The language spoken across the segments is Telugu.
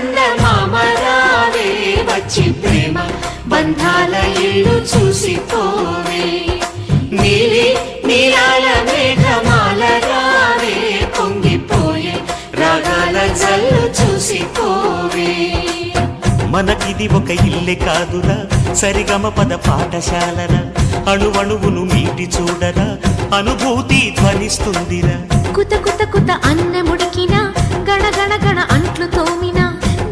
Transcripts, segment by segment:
చందమామ రావే వచ్చి ప్రేమ బంధాల ఇల్లు చూసిపోవే నీలి నీలాల మేఘమాల రావే పొంగిపోయే రాగాల జల్లు చూసిపోవే మనకిది ఒక ఇల్లే కాదురా సరిగమ పద పాఠశాలరా అణువణువును మీటి చూడరా అనుభూతి ధ్వనిస్తుందిరా కుత కుత కుత అన్నముడికినా గణ గణ గణ అంట్లు తోమినా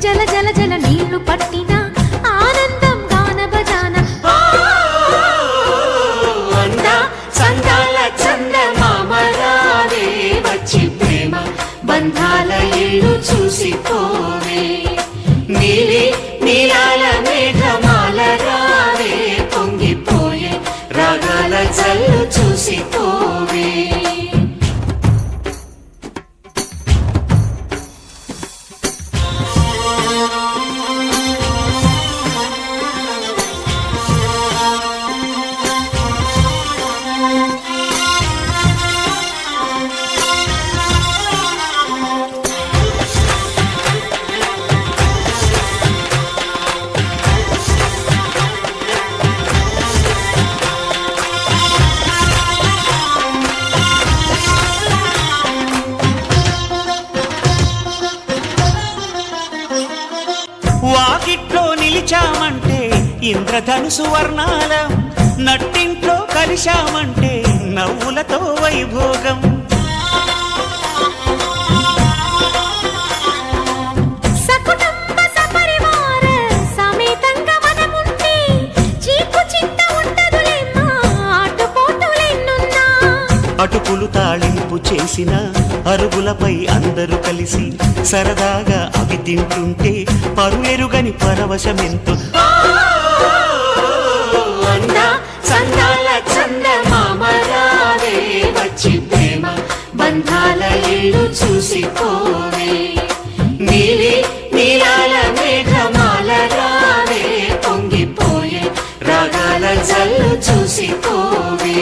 జల జల జల నీళ్లు పట్టినా ఆనందం గాన బజాన అందా సందాల చందమామ రావే వచ్చి ప్రేమ బంధాల ఇల్లు చూసిపోవే నీలి నీలాల మేఘమాల రావే పొంగిపోయే రాగాల జల్లు చూసిపోవే వాకిట్లో నిలిచామంటే ఇంద్రధనుసు వర్ణాలం నట్టింట్లో కలిశామంటే నవ్వులతో వైభోగం సకుటుంబ సపరివార సమేతంగా మనముంటే చీకు చింత ఉండదులేమ్మా ఆటుపోటులెన్నున్నా అటుకులు తాళింపు చేసిన అరుగులపై అందరూ కలిసి సరదాగా అవి తింటుంటే పరులెరుగని పరవశమెంతో అందా సందాల చందమామ రావే వచ్చి ప్రేమ బంధాల ఇల్లు చూసిపోవే నీలి నీలాల మేఘమాల రావే పొంగిపోయే రాగాల జల్లు చూసిపోవే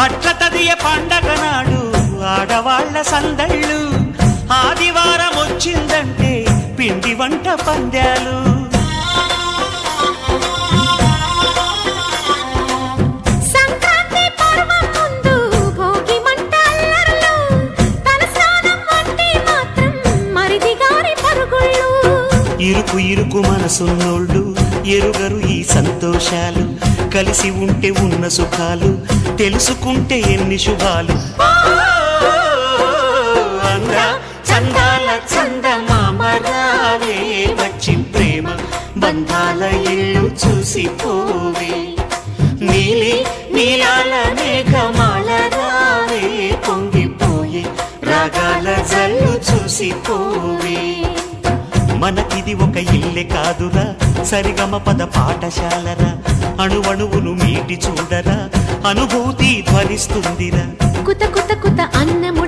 అట్ల తదియ పండగ నాడు ఆడవాళ్ల సందళ్ళు ఆదివారం వచ్చిందంటే పిండి వంట పందాలు సంక్రాంతి పర్వం ముందు భోగి మంట అల్లర్లు తలస్నానం వంటి మాత్రం మరిది గారి పరుగుళ్ళు ఇరుకు ఇరుకు మనసున్నోళ్ళు ఎరుగరు ఈ సంతోషాలు కలిసి ఉంటే ఉన్న సుఖాలు తెలుసుకుంటే ఎన్ని శుభాలు అందా చందాల చందమామ రావే వచ్చి ప్రేమ బంధాల ఇల్లు చూసిపోవే నీలి నీలాల మేఘమాల రావే పొంగిపోయే రాగాల జల్లు చూసిపోవే మనకిది ఒక ఇల్లే కాదురా సరిగమ పద పాఠశాలరా అణువణువును మీటి చూడరా అనుభూతి ధ్వనిస్తుందిరా కుత కుత కుత అన్నము